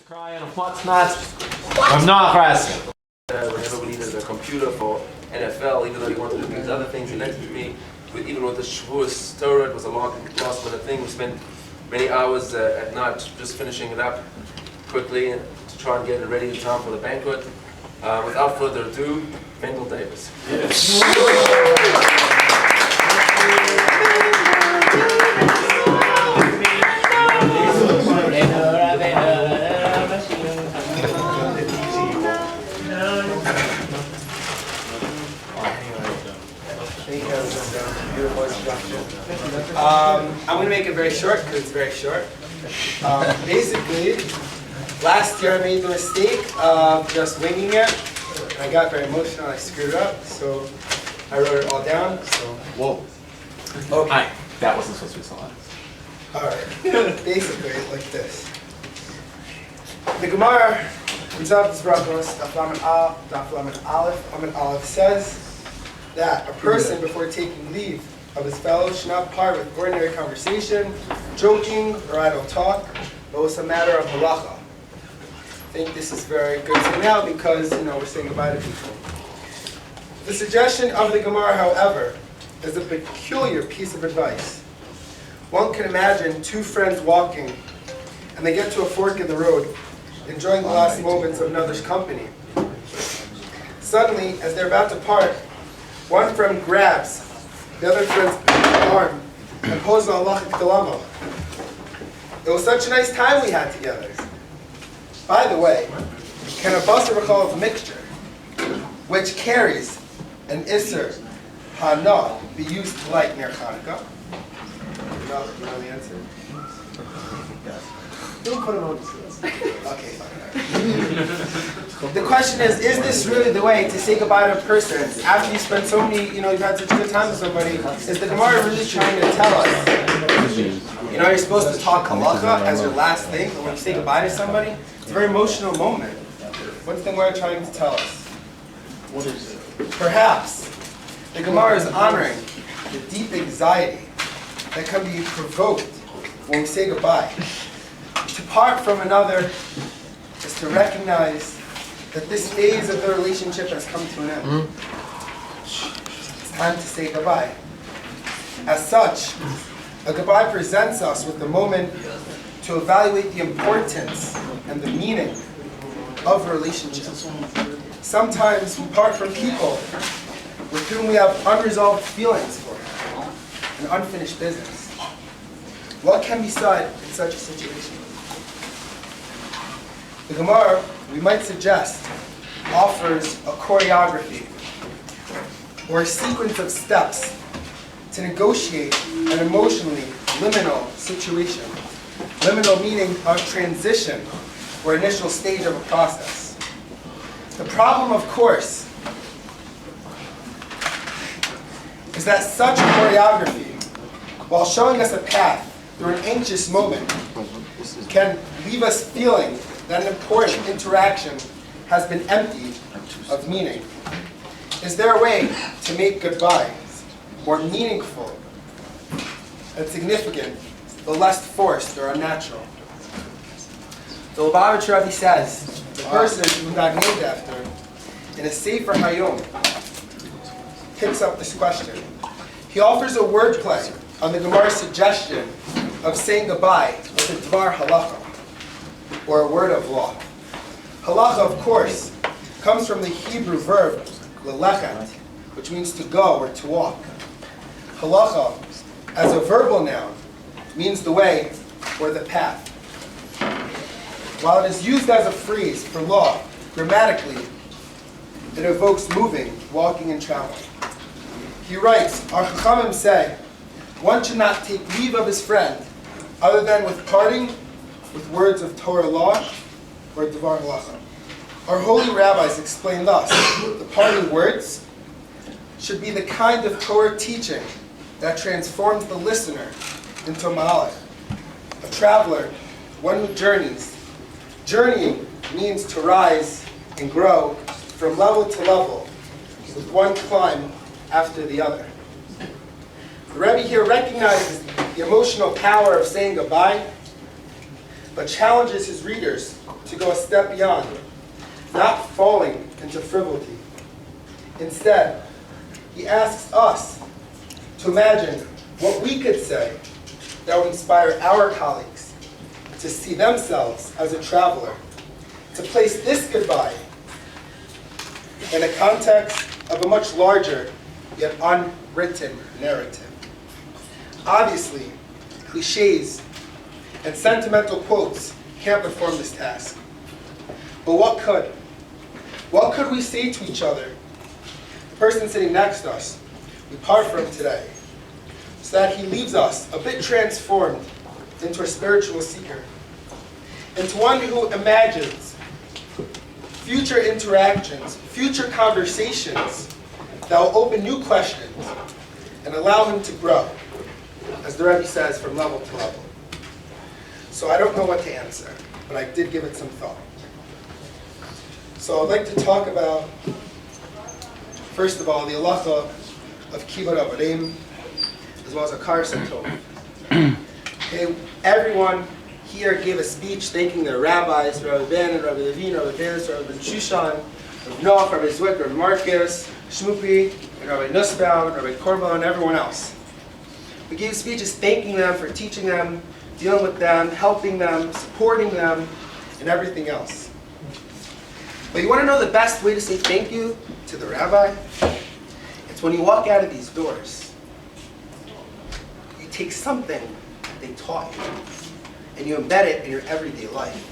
crying, what's not? I'm not asking. Whenever we needed a computer for NFL, even though he wanted to do these other things, he left me. Even with the Shavuos Torah, it was a last minute thing. We spent many hours at night just finishing it up quickly to try and get it ready in time for the banquet. Without further ado, Mendel Davis. Yes. I'm going to make it very short because it's very short. Basically, last year I made the mistake of just winging it. I got very emotional, I screwed up, so I wrote it all down. So. Whoa. Okay. That wasn't supposed to be so honest. Alright. Basically, it's like this. The Gemara, Mesechtas Tumid Siyum, says that a person, before taking leave of his fellows, should not part with ordinary conversation, joking, or idle talk, but was a matter of halacha. I think this is very good to know because, we're saying goodbye to people. The suggestion of the Gemara, however, is a peculiar piece of advice. One can imagine two friends walking, and they get to a fork in the road, enjoying the last moments of another's company. Suddenly, as they're about to part, one friend grabs the other friend's arm and pulls on Allah K'talama. It was such a nice time we had together. By the way, can a basar v'chalav mixture, which carries an Isser Hana, be used to light near Hanukkah? You know the answer? Yes. Don't put it on the Okay, fine. The question is this really the way to say goodbye to a person after you spend so many, you've had such a good time with somebody? Is the Gemara really trying to tell us, you're supposed to talk halacha as your last thing, but when you say goodbye to somebody, it's a very emotional moment. What's the Gemara trying to tell us? What is it? Perhaps the Gemara is honoring the deep anxiety that can be provoked when we say goodbye. To part from another is to recognize that this phase of the relationship has come to an end. It's time to say goodbye. As such, a goodbye presents us with the moment to evaluate the importance and the meaning of a relationship. Sometimes we part from people with whom we have unresolved feelings for and unfinished business. What can be said in such a situation? The Gemara, we might suggest, offers a choreography or a sequence of steps to negotiate an emotionally liminal situation. Liminal meaning a transition or initial stage of a process. The problem, of course, is that such a choreography, while showing us a path through an anxious moment, can leave us feeling that an important interaction has been emptied of meaning. Is there a way to make goodbyes more meaningful and significant, but less forced or unnatural? The Lubavitcher Rebbe says, the person who got named after, in a Sefer Hayom, picks up this question. He offers a wordplay on the Gemara's suggestion of saying goodbye with a dvar halacha, or a word of law. Halacha, of course, comes from the Hebrew verb lelechet, which means to go or to walk. Halacha, as a verbal noun, means the way or the path. While it is used as a phrase for law, grammatically, it evokes moving, walking, and traveling. He writes, our Chachamim say, one should not take leave of his friend other than with parting with words of Torah law or Devar Halacha. Our holy rabbis explain thus, the parting words should be the kind of Torah teaching that transforms the listener into a Ma'alech, a traveler, one who journeys. Journeying means to rise and grow from level to level, with one climb after the other. The Rebbe here recognizes the emotional power of saying goodbye, but challenges his readers to go a step beyond, not falling into frivolity. Instead, he asks us to imagine what we could say that would inspire our colleagues to see themselves as a traveler, to place this goodbye in a context of a much larger yet unwritten narrative. Obviously, cliches and sentimental quotes can't perform this task. But what could? What could we say to each other, the person sitting next to us, we part from today, so that he leaves us a bit transformed into a spiritual seeker, into one who imagines future interactions, future conversations that will open new questions and allow him to grow, as the Rebbe says, from level to level. So I don't know what to answer, but I did give it some thought. So I'd like to talk about, first of all, the halacha of kibbud avadim, as well as a kar satov. Okay, everyone here gave a speech thanking their rabbis, Rabbi Ben and Rabbi Levine, Rabbi Biz, Rabbi Ben Shushan, Rabbi Noach, Rabbi Zwick, Rabbi Marcus, Shmupi, and Rabbi Nussbaum, Rabbi Korban, and everyone else. We gave speeches thanking them for teaching them, dealing with them, helping them, supporting them, and everything else. But you want to know the best way to say thank you to the rabbi? It's when you walk out of these doors. You take something that they taught you, and you embed it in your everyday life.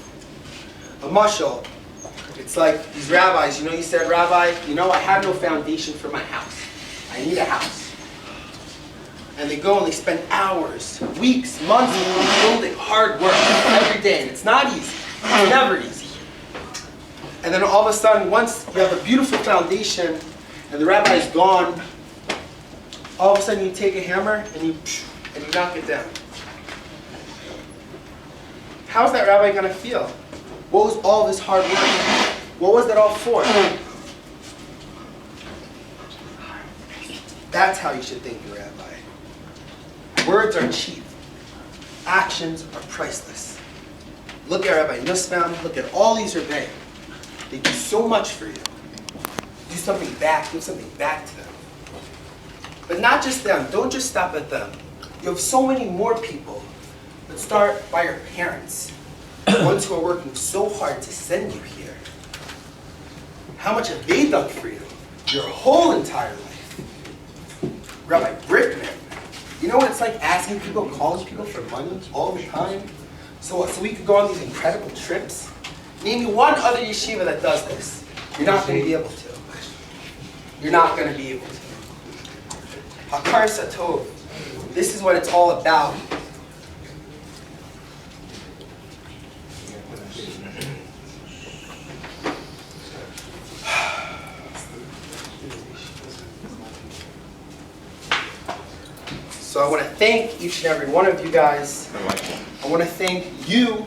A mashal, it's like these rabbis, you said, Rabbi, I have no foundation for my house. I need a house. And they go and they spend hours, weeks, months building hard work every day. And it's not easy. It's never easy. And then all of a sudden, once you have a beautiful foundation and the rabbi is gone, all of a sudden you take a hammer and you knock it down. How's that rabbi going to feel? What was all this hard work? What was that all for? That's how you should think your rabbi. Words are cheap. Actions are priceless. Look at Rabbi Nussbaum. Look at all these rabbis. They do so much for you. Do something back. Give something back to them. But not just them. Don't just stop at them. You have so many more people. Let's start by your parents. The ones who are working so hard to send you here. How much have they done for you? Your whole entire life. Rabbi Brickman. You know what it's like asking people, calling people for money all the time? So we could go on these incredible trips? Name me one other yeshiva that does this. You're not going to be able to. You're not going to be able to. Hakar Satov. This is what it's all about. So I want to thank each and every one of you guys. I want to thank you,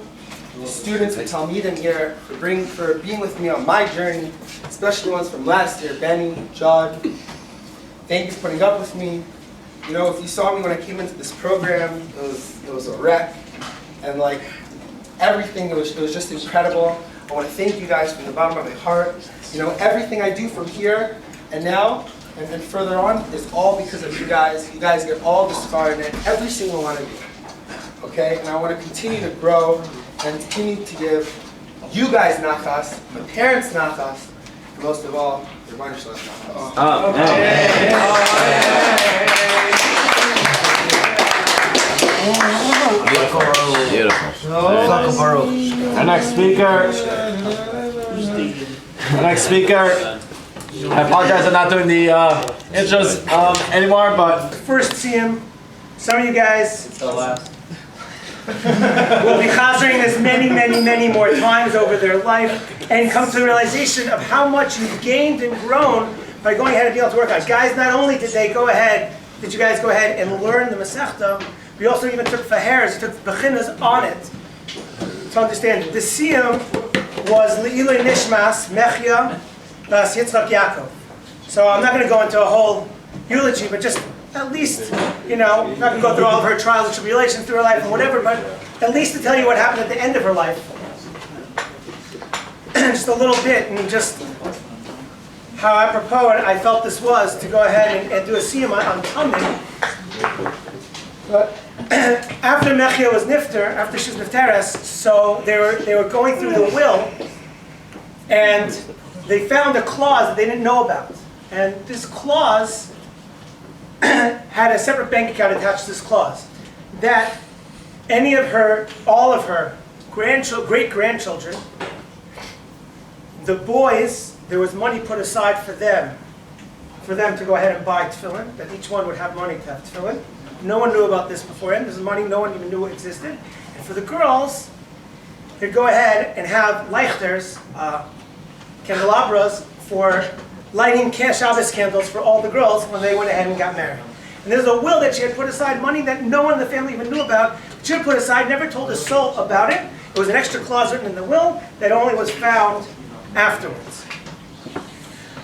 the students at Talmidim here, for being with me on my journey, especially ones from last year, Benny, Jod. Thank you for putting up with me. If you saw me when I came into this program, it was a wreck, and everything, it was just incredible. I want to thank you guys from the bottom of my heart. Everything I do from here and now and further on is all because of you guys. You guys get all the scar in it, every single one of you. Okay? And I want to continue to grow and continue to give you guys nachas, my parents nachas, and most of all, the Rebbeinu Shalom nachas. Beautiful. Our next speaker. I apologize for not doing the intros anymore, but First Siyum, some of you guys it's the last. will be chazering this many more times over their life and come to the realization of how much you've gained and grown by going ahead and being able to work on. Guys, not only did you guys go ahead and learn the Mesechta, we also even took faheres, took bechinas on it. To understand, the Siyum was Le'iloi Nishmas, Mechia, Bas Yitzchak Yaakov. So I'm not going to go into a whole eulogy, but just at least, not going to go through all of her trials and tribulations through her life and whatever, but at least to tell you what happened at the end of her life. Just a little bit, and just how apropos I felt this was to go ahead and do a siyum on Tumid. But after Mechia was nifter, after she was nifteres, so they were going through the will, and they found a clause that they didn't know about. And this clause had a separate bank account attached to this clause, that all of her great-grandchildren, the boys, there was money put aside for them to go ahead and buy tefillin, that each one would have money to have tefillin. No one knew about this beforehand. This is money no one even knew existed. And for the girls, they'd go ahead and have leichters, candelabras, for lighting Shabbos candles for all the girls when they went ahead and got married. And there's a will that she had put aside, money that no one in the family even knew about. She had put aside, never told a soul about it. It was an extra clause written in the will that only was found afterwards.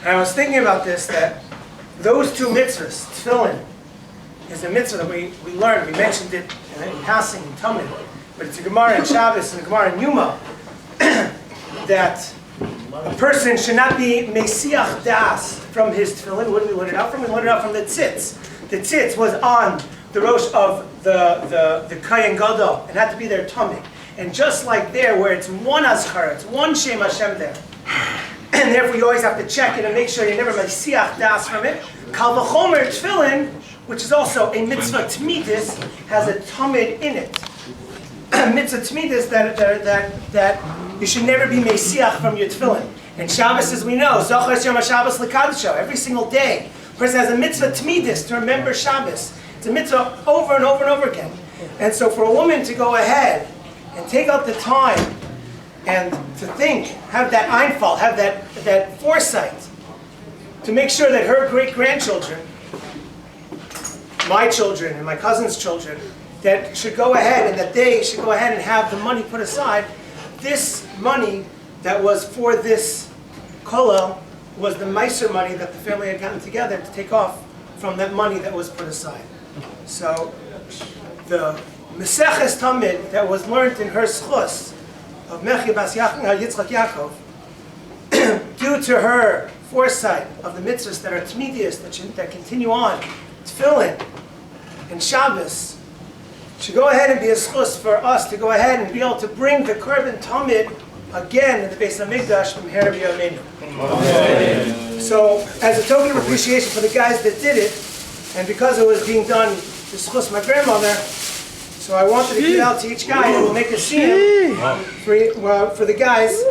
And I was thinking about this, that those two mitzvahs, tefillin, is a mitzvah that we learned. We mentioned it in passing in Tumid, but it's a Gemara in Shabbos and a Gemara in Yuma, that a person should not be mesiach das from his tefillin. What did we learn it out from? We learned it out from the tzitz. The tzitz was on the rosh of the Kohen Gadol. It had to be their tummy. And just like there, where it's one azkara, it's one Shem Hashem there, and therefore you always have to check it and make sure you never mesiach das from it. Kal v'chomer tefillin, which is also a mitzvah tmidis, has a tumid in it. Mitzvah tmidis that you should never be mesiach from your tefillin. And Shabbos, as we know, Zochar Yom HaShabbos L'Kadisho, every single day, a person has a mitzvah tmidis to remember Shabbos. It's a mitzvah over and over and over again. And so for a woman to go ahead and take out the time and to think, have that einfall, have that foresight, to make sure that her great-grandchildren, my children and my cousin's children, that should go ahead and that they should go ahead and have the money put aside. This money that was for this kollel was the meiser money that the family had gotten together to take off from that money that was put aside. So the Mesechtas Tumid that was learned in her schus of Mechia Bas Yitzchak Yaakov, due to her foresight of the mitzvahs that are tmidius, that continue on, tefillin and Shabbos, should go ahead and be a schus for us to go ahead and be able to bring the korban Tumid again in the Beis HaMikdash from Her B'Yameinu. So, as a token of appreciation for the guys that did it, and because it was being done to schus my grandmother, so I wanted to give out to each guy, and we'll make a siyum for the guys.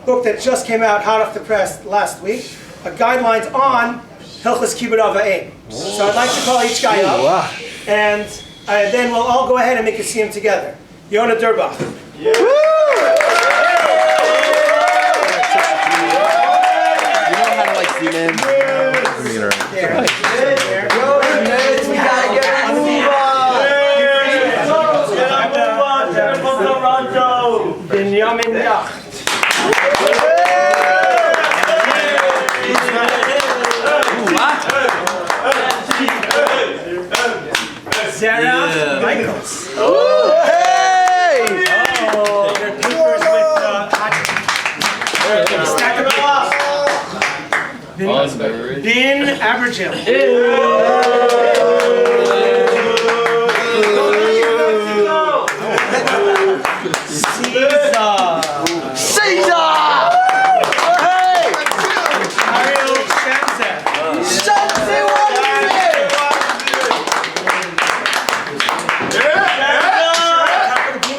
Book that just came out hot off the press last week, guidelines on Hilchos Kibbud Av Va'em. So I'd like to call each guy up, and then we'll all go ahead and make a siyum together. Yonah Durbach. You know how to like see men? There. We gotta get a move on! Binyamin Yacht. Sarah Michaels. Hey! Their papers with stack them up. Bin Abergil. Caesar! Hey! Ariel Shenze.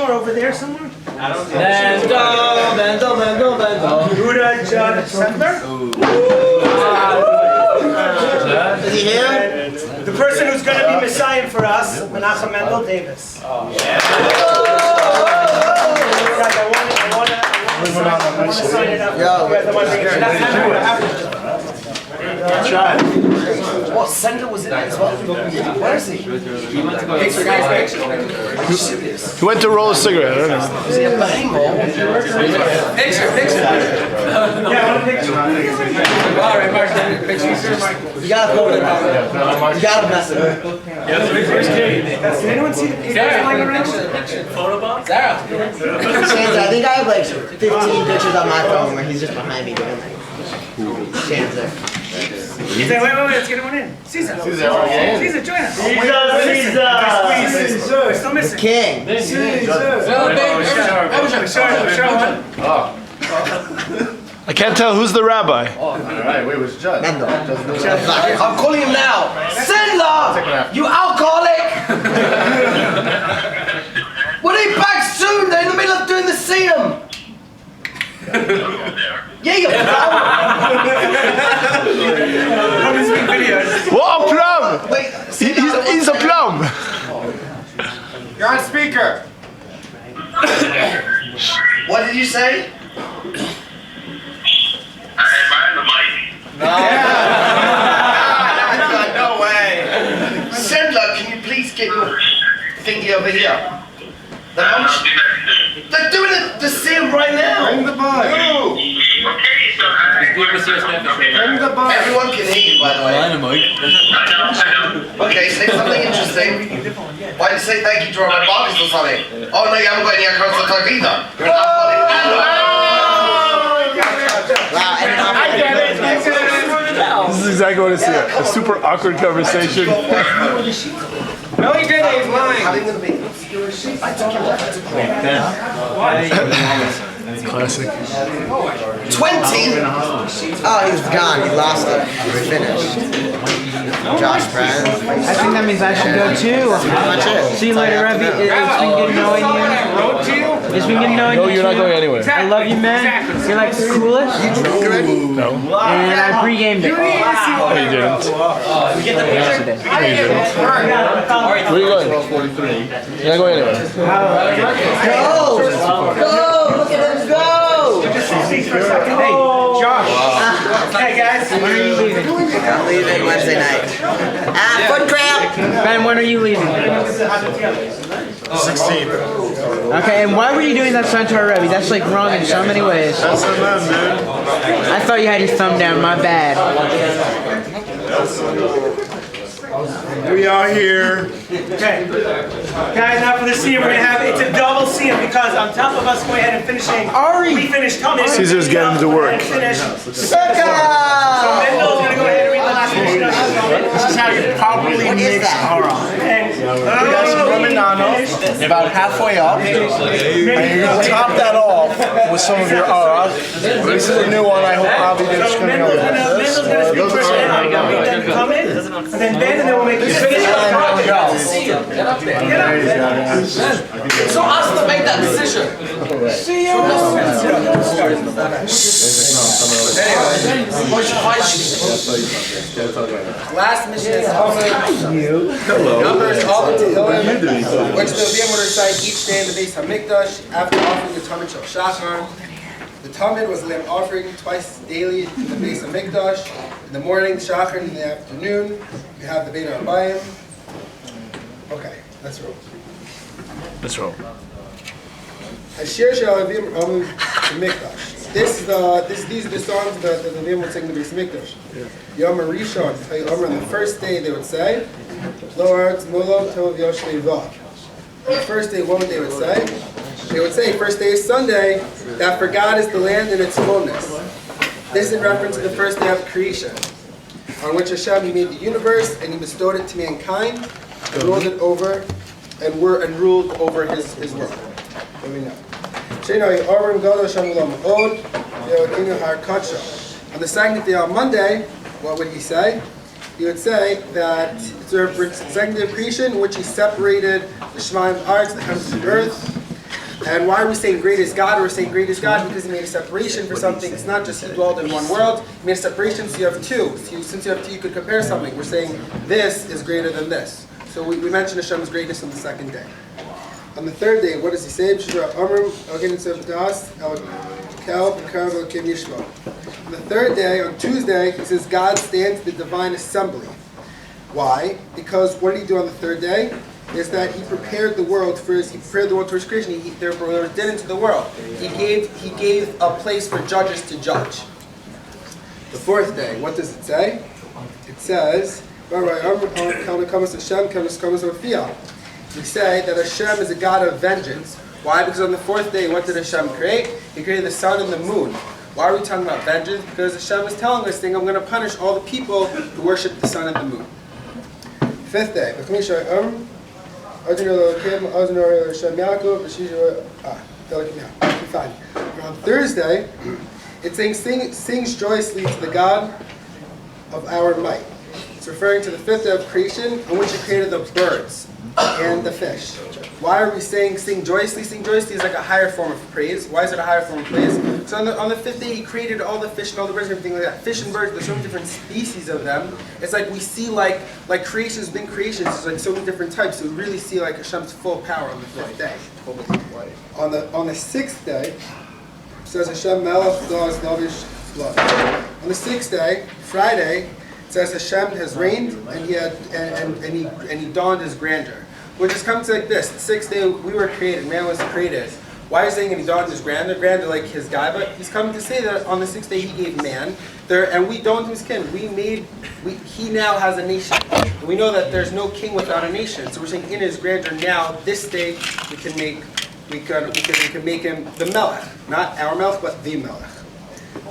Over there somewhere? Mendel. Yehuda John Sender? Is he here? The person who's going to be Messiah for us, Menachem Mendel Davis. Guys, I want to sign it up. You guys, I want to Try. What Sender was in it as well? Where is he? He went to go. He went to roll a cigarette, I don't know. Is he a behemoth? Picture. Yeah, I want a picture. All right. You gotta put it on. You gotta mess it up. Did anyone see the papers flying around? Sarah. Chance, I think I have like 15 pictures on my phone where he's just behind me doing like Chance there. He's like, wait, let's get one in. Caesar, join us. Caesar, we're still missing. King. I can't tell who's the rabbi. Mendel. I'm calling him now. Sendler! You alcoholic! Will he back soon? They're in the middle of doing the Siyum. Yeah, you What a plum! Wait, He's a plum! You're on speaker. what did you say? No way. Sendler, can you please get your thingy over here? They're doing the Siyum right now. Bring the bug. Bring the bug. Everyone can hear you, by the way. Okay, say something interesting. Why did you say thank you to my bodies or something? Oh no, you haven't got any across the time either. You're an This is exactly what I see. A super awkward conversation. No, he didn't. He's lying. How are you gonna be? I took your left. Classic. 20? Oh, he was gone. He lost it. He was finished. Josh Brown. I think that means I should go too. Pretty much it. See you later, Rebbe. It's been good knowing you. It's been good knowing you. No, you're not going anywhere. I love you, man. You're like the coolest. No. And I pre-gamed it. No, you didn't. Yesterday. Where are you going? You're not going anywhere. Go! Go! Look at him go! Hey, Josh. Hey, guys. When are you leaving? I'm leaving Wednesday night. Foot cramp! Ben, when are you leaving? 16. Okay, and why were you doing that sign to our Rebbe? That's like wrong in so many ways. That's a man, dude. I thought you had your thumb down. My bad. We are here. Okay. Guys, now for the Siyum, we're going to have, it's a double Siyum because on top of us going ahead and finishing, we finished Tumid. Caesar's getting to work. So Mendel's going to go ahead and read the last portion of his Tumid. This is how you properly mix aura. And You got some Raminano, about halfway up, and you're going to top that off with some of your aura. This is a new one, I hope Bobby didn't screw me over. Mendel's going to speak first, and then Tumid, and then Ben, and then we'll make you finish. So us to make that decision. Last mission is numbers all into Tehillim, which the Levim would recite each day in the base HaMikdash after offering the Tumid Shel Shachar. The Tumid was a lamb offering twice daily in the base HaMikdash. In the morning, Shachar, in the afternoon, we have the Bein Arbayim. Okay, let's roll. Let's roll. Ashir Shel Levim Amud HaMikdash. These are the songs that the Levim would sing in the base HaMikdash. Yom Rishon, on the first day they would say, Lo Aretz Molo Tov Yoshvei Vav. On the first day, what would they would say? They would say, first day is Sunday, that for God is the land in its fullness. This is in reference to the first day of creation, on which Hashem, He made the universe, and He bestowed it to mankind, and ruled it over, and ruled over His world. Let me know. On the second day, on Monday, what would He say? He would say that it's a second day of creation in which He separated the Shemayim Arts, the heavens and earth. And why are we saying great is God? We're saying great is God because He made a separation for something. It's not just He dwelled in one world. He made a separation so you have two. Since you have two, you could compare something. We're saying this is greater than this. So we mentioned Hashem's greatness on the second day. On the third day, what does He say? On the third day, on Tuesday, He says God stands the divine assembly. Why? Because what did He do on the third day? Is that He prepared the world for His creation. He therefore did into the world. He gave a place for judges to judge. The fourth day, what does it say? It says, we say that Hashem is a God of vengeance. Why? Because on the fourth day, what did Hashem create? He created the sun and the moon. Why are we talking about vengeance? Because Hashem is telling us, I'm going to punish all the people who worship the sun and the moon. Fifth day. Fine. On Thursday, it's saying sings joyously to the God of our might. It's referring to the fifth day of creation, on which He created the birds and the fish. Why are we saying sing joyously? Sing joyously is like a higher form of praise. Why is it a higher form of praise? So on the fifth day, He created all the fish and all the birds and everything like that. Fish and birds, there's so many different species of them. It's like we see like creations within creations, there's like so many different types. So we really see like Hashem's full power on the fifth day. On the sixth day, it says Hashem Melech Daz Navish Blood. On the sixth day, Friday, it says Hashem has reigned and he donned His grandeur. Which is coming to like this. The sixth day we were created, man was created. Why is he saying he donned His grandeur? Grandeur like His guy, but He's coming to say that on the sixth day He gave man there, and we donned His kin. He now has a nation. And we know that there's no king without a nation. So we're saying in His grandeur now, this day we can make Him the Melech, not our Melech, but the Melech.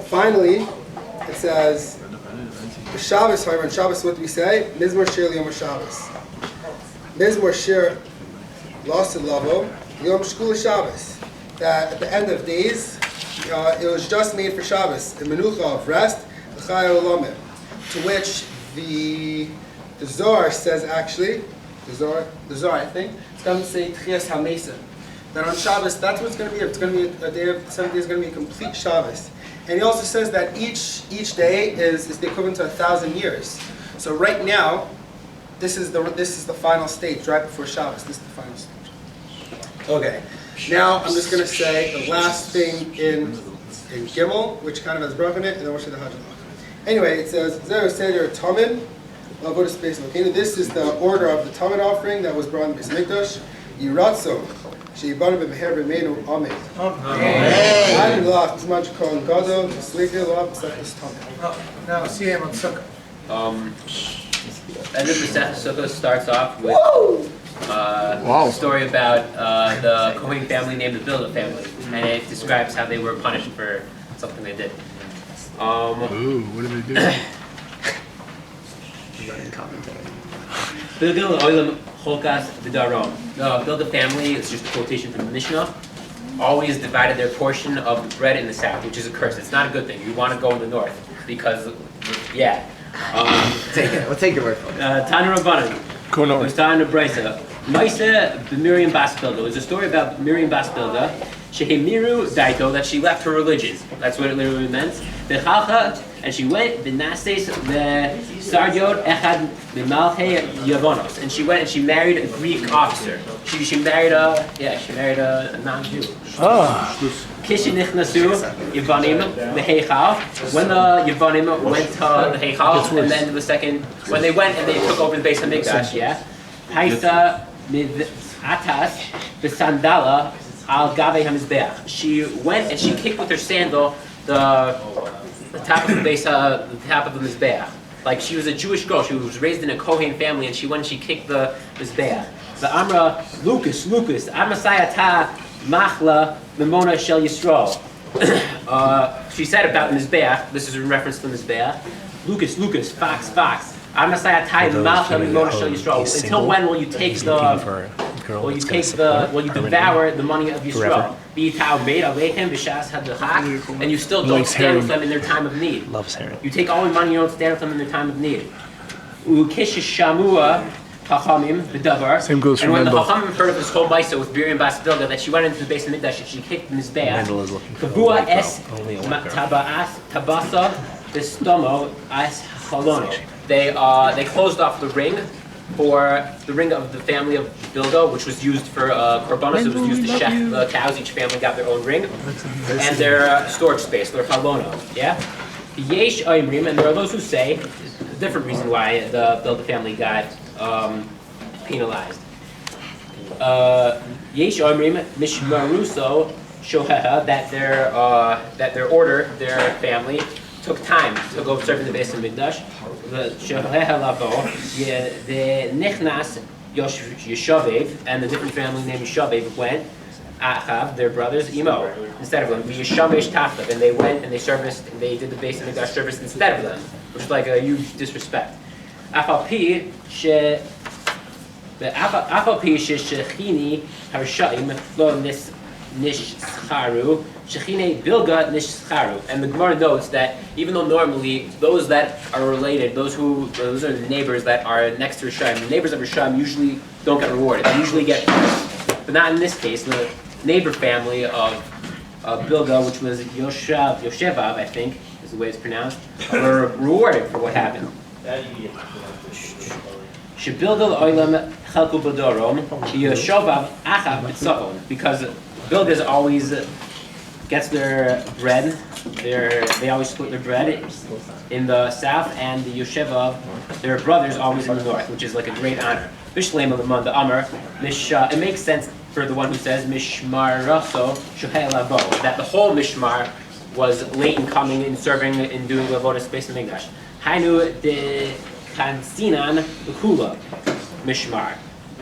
Finally, it says the Shabbos. However, on Shabbos, what do we say? Mizmor Shir Yom Shabbos. Mizmor Shir Lost Lavo Yom Shkul Shabbos. That at the end of days, it was just made for Shabbos, the menucha of rest, l'chai olamim, to which the Zohar says actually, the Zohar I think, it's going to say Tchias HaMesim. That on Shabbos, that's what it's going to be. It's going to be a day of 7 days. Is going to be a complete Shabbos. And he also says that each day is the equivalent to 1,000 years. So right now, this is the final stage, right before Shabbos. This is the final stage. Okay. Now I'm just going to say the last thing in Gimel, which kind of has broken it, and then we'll say the Hajj. Anyway, it says Zeh Seder Tamid Lavod Space Located. This is the order of the Tamid offering that was brought in Beis Mikdash. Yiratzo. Now, see him on Sukkah. And the Mesechtas Tumid starts off with a story about the Kohen family named the Bilda family, and it describes how they were punished for something they did. What did they do? Bilda Oilam Cholkas V'Darom. The Bilda family, it's just a quotation from the Mishnah, always divided their portion of the bread in the south, which is a curse. It's not a good thing. You want to go in the north because, yeah. We'll take your word for it. Tana Rabbanan. Go north. It was Tana Braisa. Maisa Miriam Bas Bilda. It was a story about Miriam Bas Bilda. Shehemiru Daito, that she left her religion. That's what it literally meant. V'chalcha, and she went v'nases v'sardiot echad v'malchei Yavonos, and she went and she married a Greek officer. She married a non-Jew. Kishinichnasu Yavanim v'heichal. When the Yavanim went to the Heichal, and then the second when they went and they took over the Beis Hamikdash, yeah. Haisa mid'atas v'sandala al gavei hamizbeach. She went and she kicked with her sandal the top of the base, the top of the mizbeach. Like she was a Jewish girl. She was raised in a Kohen family, and she went and she kicked the mizbeach. The Amra Lucas Amasayata Machla Memona Shel Yisrael. She said about the mizbeach. This is in reference to the mizbeach. Lucas, fox. Amasayata Machla Memona Shel Yisrael. Until when will you take will you devour the money of Yisrael? And you still don't stand with them in their time of need. Loves Herod. You take all the money, you don't stand with them in their time of need. Same goes for and when the Mendel. Chachamim heard of this whole Maisa with Miriam Bas Bilda, that she went into the Beis Hamikdash and she kicked the Mizbeach. Mendel is looking for Kavua es tabasa bistomo as chalono. They closed off the ring for the ring of the family of Bilda, which was used for korbanos. It was used to shech the cows. Each family got their own ring and their storage space, their chalono. Yeah. Yesh oimrim, and there are those who say a different reason why the Bilda family got penalized. Yesh oimrim mishmaruso shoheha, that their order, their family took time to go serve in the Beis Hamikdash. The Nichnas Yeshovev and the different family named Yeshovev went. Achav, their brothers, Imo, instead of them. Yeshamesh Tachtav, and they went and they serviced and they did the Beis Hamikdash service instead of them, which is like a huge disrespect. Afalpi she shechini harshaim lo nishcharu shechine bilga nishcharu. And the Gemara notes that even though normally those that are related, those are the neighbors that are next to Rishayim, the neighbors of Rishayim usually don't get rewarded. They usually get, but not in this case. The neighbor family of Bilga, which was Yoshevav, I think is the way it's pronounced, were rewarded for what happened. Because Bilga's always gets their bread. They always split their bread in the south, and the Yoshevav, their brothers, always in the north, which is like a great honor. It makes sense for the one who says Mishmar Raso Shohei Lavo, that the whole Mishmar was late in coming and serving and doing the Avodas Beis Hamikdash. Hainu de Kansinan Kula Mishmar.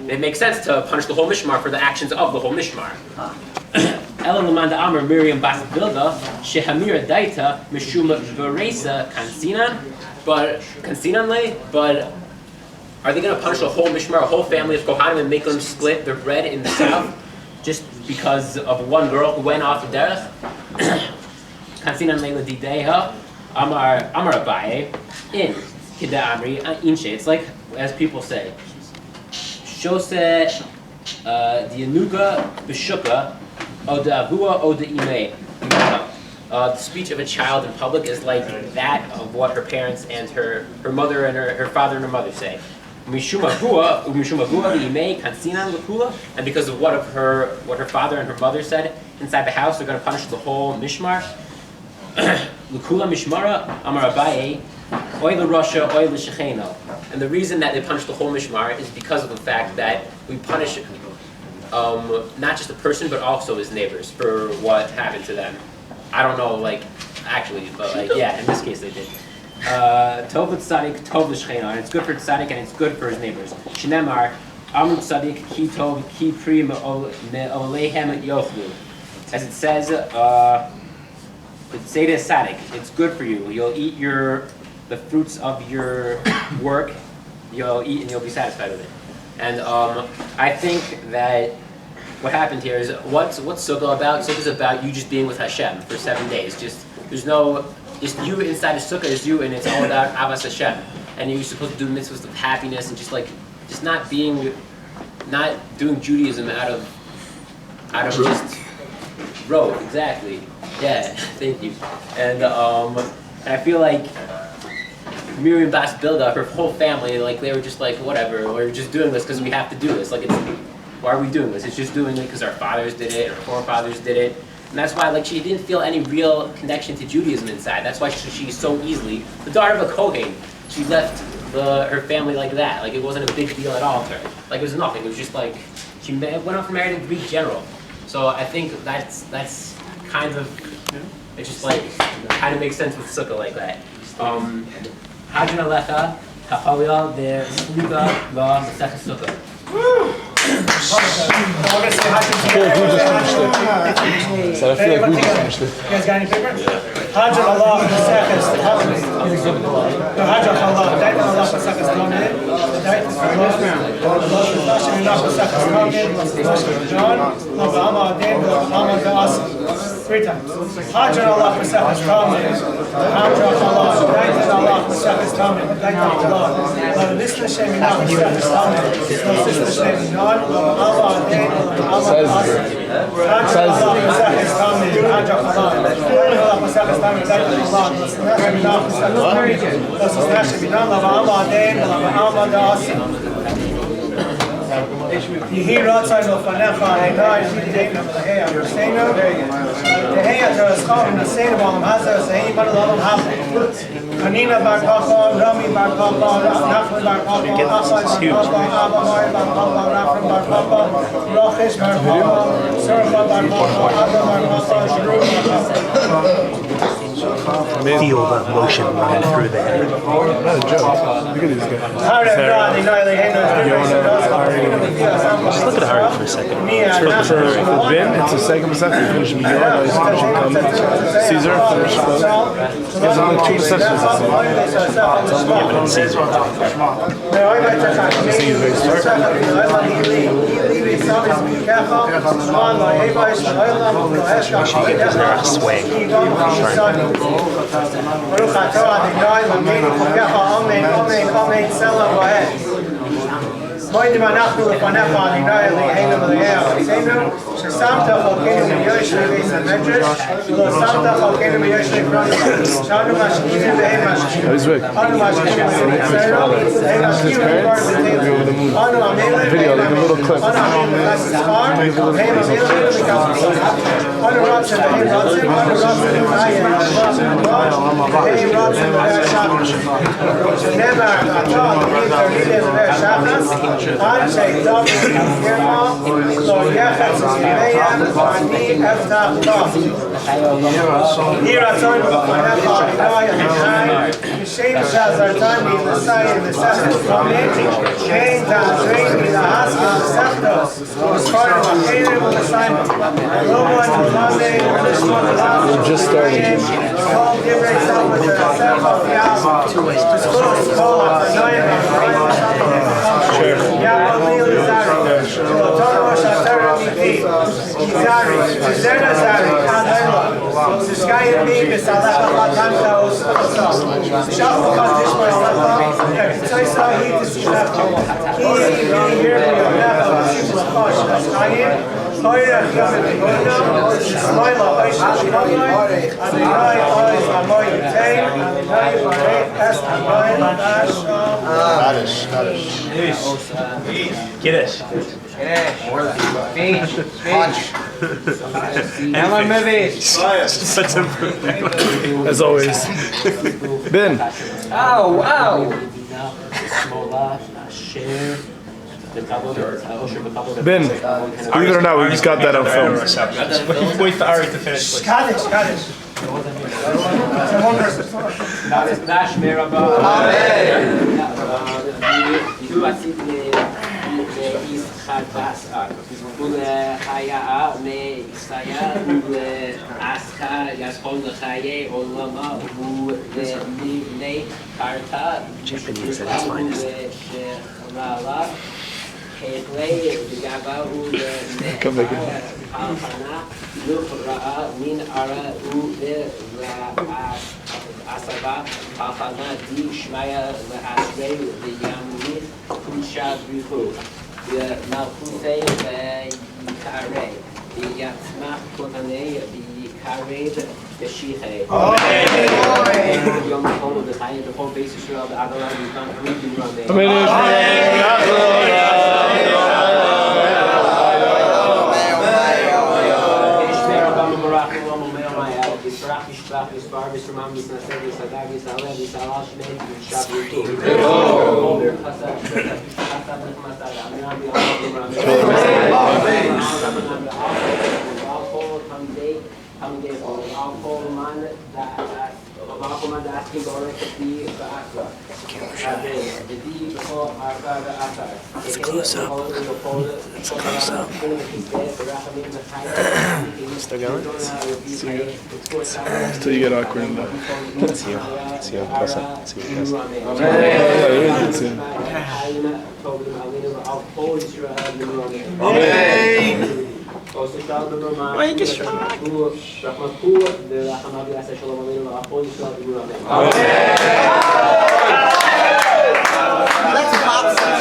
It makes sense to punish the whole Mishmar for the actions of the whole Mishmar. Ela Lamanda Amar Miriam Bas Bilga Shehamira Daita Mishuma Veresa Kansinan, but are they going to punish a whole Mishmar, a whole family of Kohanim, and make them split their bread in the south just because of one girl who went off the derech? Kansinan leila dideha Amar Abaye in Kida Amri Inshe. It's like, as people say, Shose Dianuga Bishuka Oda Avua Oda Ime. The speech of a child in public is like that of what her parents and her mother and her father and her mother say. And because of what her father and her mother said inside the house, they're going to punish the whole Mishmar. L'kula Mishmara Amar Abaye Oy l'Rasha Oy l'Shecheno. And the reason that they punish the whole Mishmar is because of the fact that we punish not just a person but also his neighbors for what happened to them. I don't know, actually, but yeah, in this case they did. Tov l'tzadik, tov l'shcheno, and it's good for tzaddik and it's good for his neighbors. Shnemar, amru tzadik ki tov ki pri me'oleihem yochlu. As it says, say to tzaddik, it's good for you. You'll eat the fruits of your work. You'll eat and you'll be satisfied with it. And I think that what happened here is what's Sukkah about? Sukkah is about you just being with Hashem for 7 days. Just you inside the Sukkah is you, and it's all about Avas Hashem. And you're supposed to do mitzvahs of happiness and just not doing Judaism out of just rote. Exactly. Yeah. Thank you. And I feel like Miriam Bas Bilga, her whole family, they were just whatever, we're just doing this because we have to do this. Why are we doing this? It's just doing it because our fathers did it, our forefathers did it. And that's why she didn't feel any real connection to Judaism inside. That's why she so easily, the daughter of a Kohen, she left her family like that. It wasn't a big deal at all to her. It was nothing. It was just she went off and married a Greek general. So I think that's kind of, it just kind of makes sense with Sukkah like that. Hadran Alecha, Ha'chalil, the Sluga, La, Mesechtas Sukkah. So I feel like we just finished it. You guys got any paper? Hadran Allah, Mesechtas Tumid Siyum. Hadran Allah, Untitled Allah, Mesechtas Tumid Siyum. 3 times. Hadran Allah, Mesechtas Tumid. Hadran Allah, Untitled Allah, Mesechtas Tumid. Untitled Allah. Listen to Shem Yinah, Mesechtas Tumid. Listen to Shem Yinah. Allah, Says Yehi ratzai l'fanecha Adonai v'yideinu v'lehei Yerusenu Tehei atzarascham v'naseinu b'olam hazeh v'sehi b'olam l'olam hazeh Hanina bar Papa, Rami bar Papa, Nachman bar Papa, Achai bar Papa, Abamai bar Papa, Rafram bar Papa, Rochesh bar Papa, Surah bar Papa, Abba bar Papa, Shuru bar Papa. feel the motion running through the head. Not a joke. Look at these guys. Just look at Ari for a second. For Ben, it's a second Mesechtas. Finish Miyora, he's finishing Caesar, finish both. He has only 2 Mesechtas. Yeah, but it's Caesar. This thing is very smart. Make sure you get this narrow swing. Moidim אנחנו לפניך אדינו אלוהינו מלאך ארצנו ששמת חלקנו מיושבי בית המדרש ולא שמת חלקנו מיושבי פרנסה שאנו משקיעים והם משקיעים אנו משקיעים בביצרו הם משקיעים בבר בתלו אנו המלך והם המלך אנו המלך לסחר והם המלך לקפסול אנו רצים והם רצים אנו רצים והם רצים והם שנאמר אתה תמיד שחס עד שידום ירמה לא יחץ מביהם ואני אבטח לו. יהי רצון בפניך אדוני אדוני כשם שעזרתני לסיים מסכת תומית כן תעזרני להשכיל מסכתות ומספרים אחרים ולסיים לא מועד ולמד ולשמות עליו כל דברי סלמת הספר ויעז תזכוס כל הפנויים והפנויים יעבוד לי לזרי שלוטונו שאתר אמיתי זרי שזרע זרי עד לילה שסקיים בי בסלח החלטן תאוס וחסו שח וחד תשמע עליך הקצוי סלעי תסימך כי יהי ירבי עליך וסיף לחוש הסחיים Toira Yom Tov, Shmoyla Oisha Shmoyla, Adonai Ois Amoy Yitei, Adonai Barei Es Amoy Ladash. Kiddush. Emma Mevish. As always. Ben. Oh, wow. Ben, believe it or not, we just got that on film. Wait for Ari to finish. Scottish. Japanese at its finest. Come back in. It's close up. Still going? Until you get awkward in that. Let's see you. Close up. Let's see you guys. Why you get strong? Let's pop some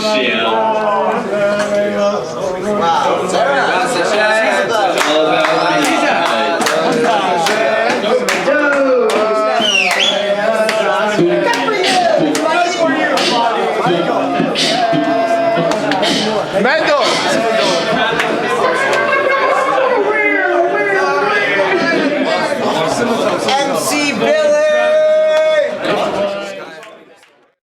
Mashiach.